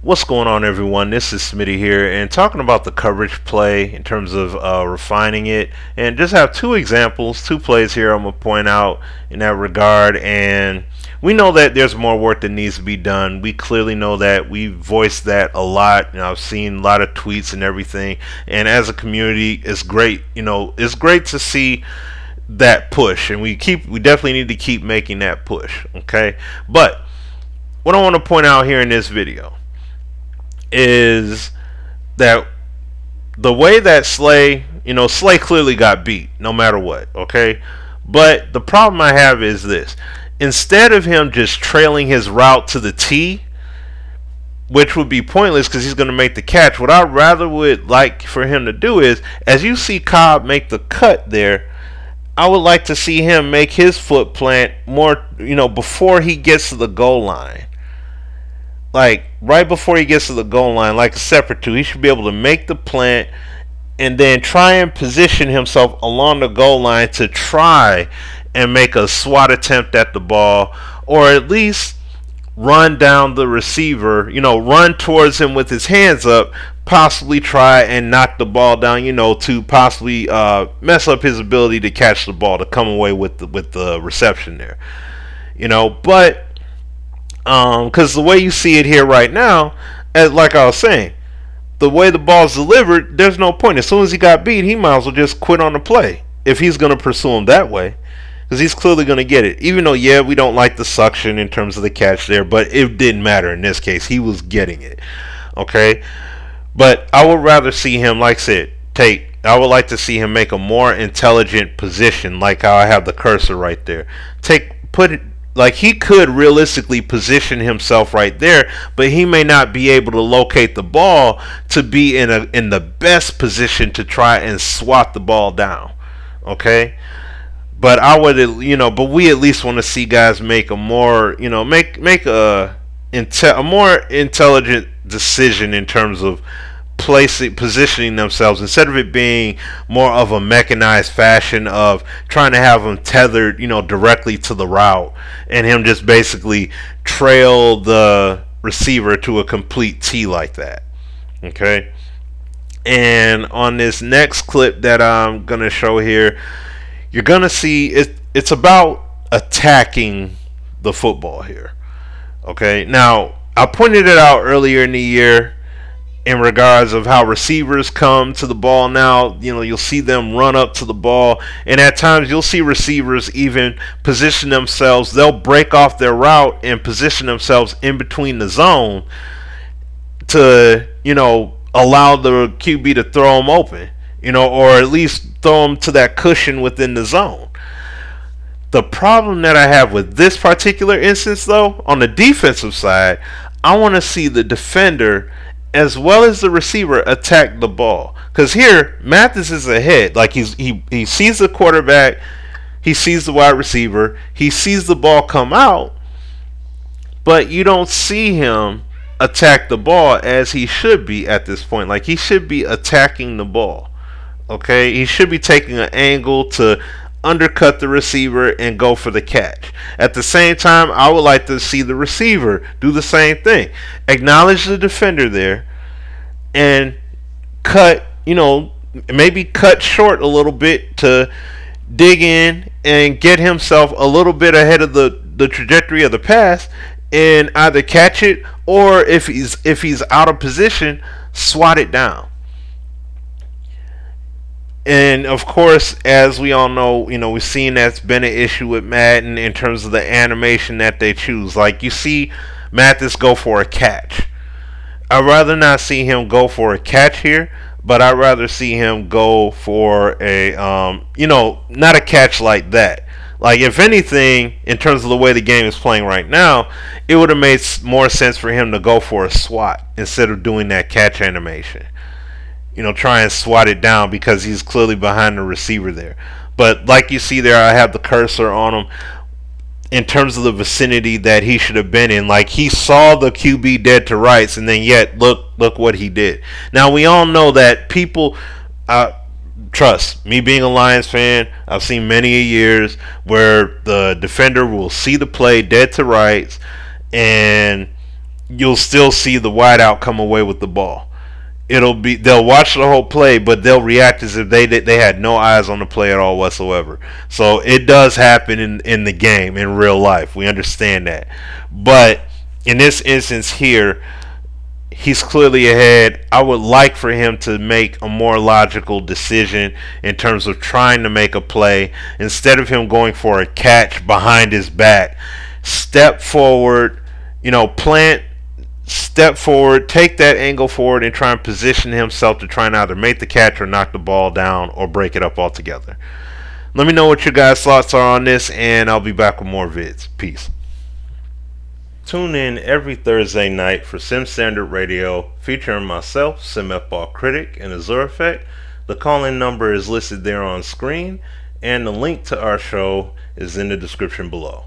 What's going on, everyone? This is Smitty here, and talking about the coverage play in terms of refining it, and just have two examples, two plays here I'm going to point out in that regard. And we know that there's more work that needs to be done. We clearly know that. We voiced that a lot. I've seen a lot of tweets and everything, and as a community, it's great. It's great to see that push, and we definitely need to keep making that push. Okay, but what I want to point out here in this video is that the way that Slay clearly got beat no matter what, okay? But the problem I have is this: instead of him just trailing his route to the T, which would be pointless because he's going to make the catch, what I rather would like for him to do is, as you see Cobb make the cut there, I would like to see him make his foot plant more, before he gets to the goal line. Like right before he gets to the goal line, like a separate two, he should be able to make the plant and then try and position himself along the goal line to try and make a swat attempt at the ball, or at least run down the receiver, run towards him with his hands up, possibly try and knock the ball down, to possibly mess up his ability to catch the ball, to come away with the reception there, but because the way you see it here right now, like I was saying, the way the ball's delivered, there's no point. As soon as he got beat, he might as well just quit on the play if he's going to pursue him that way, because he's clearly going to get it. Even though, yeah, we don't like the suction in terms of the catch there, but it didn't matter in this case. He was getting it, okay? But I would rather see him, like I said, I would like to see him make a more intelligent position, like how I have the cursor right there. Put it, like he could realistically position himself right there, but he may not be able to locate the ball to be in the best position to try and swat the ball down. Okay, but I would, but we at least want to see guys make a more, make a more intelligent decision in terms of positioning themselves, instead of it being more of a mechanized fashion of trying to have them tethered, directly to the route, and him just basically trail the receiver to a complete T like that. Okay, and on this next clip that I'm gonna show here, you're gonna see it's about attacking the football here. Okay, now I pointed it out earlier in the year in regards of how receivers come to the ball now. You'll see them run up to the ball, and at times you'll see receivers even position themselves. They'll break off their route and position themselves in between the zone to, allow the QB to throw them open, or at least throw them to that cushion within the zone. The problem that I have with this particular instance, though, on the defensive side, I want to see the defender as well as the receiver attack the ball, because here Mathis is ahead. Like he sees the quarterback, he sees the wide receiver, he sees the ball come out, but you don't see him attack the ball as he should be at this point. Like he should be attacking the ball. Okay, he should be taking an angle to undercut the receiver and go for the catch. At the same time, I would like to see the receiver do the same thing. Acknowledge the defender there and cut, maybe cut short a little bit to dig in and get himself a little bit ahead of the trajectory of the pass, and either catch it, or if he's out of position, swat it down. And of course, as we all know, we've seen that's been an issue with Madden in terms of the animation that they choose. Like you see Mathis go for a catch. I'd rather not see him go for a catch here, but I'd rather see him go for a, not a catch like that. Like if anything, in terms of the way the game is playing right now, it would have made more sense for him to go for a swat instead of doing that catch animation. Try and swat it down, because he's clearly behind the receiver there. But like you see there, I have the cursor on him in terms of the vicinity that he should have been in. Like he saw the QB dead to rights, and then yet look what he did. Now we all know that people, trust me, being a Lions fan, I've seen many years where the defender will see the play dead to rights and you'll still see the wideout come away with the ball. They'll watch the whole play, but they'll react as if they had no eyes on the play at all whatsoever. So it does happen in the game, in real life. We understand that. But in this instance here, he's clearly ahead. I would like for him to make a more logical decision in terms of trying to make a play instead of him going for a catch behind his back. Step forward, plant, step forward, take that angle forward, and try and position himself to try and either make the catch or knock the ball down or break it up altogether. Let me know what your guys' thoughts are on this, and I'll be back with more vids. Peace. Tune in every Thursday night for Sim Standard Radio, featuring myself, Sim F-Ball Critic, and Azure Effect. The call-in number is listed there on screen, and the link to our show is in the description below.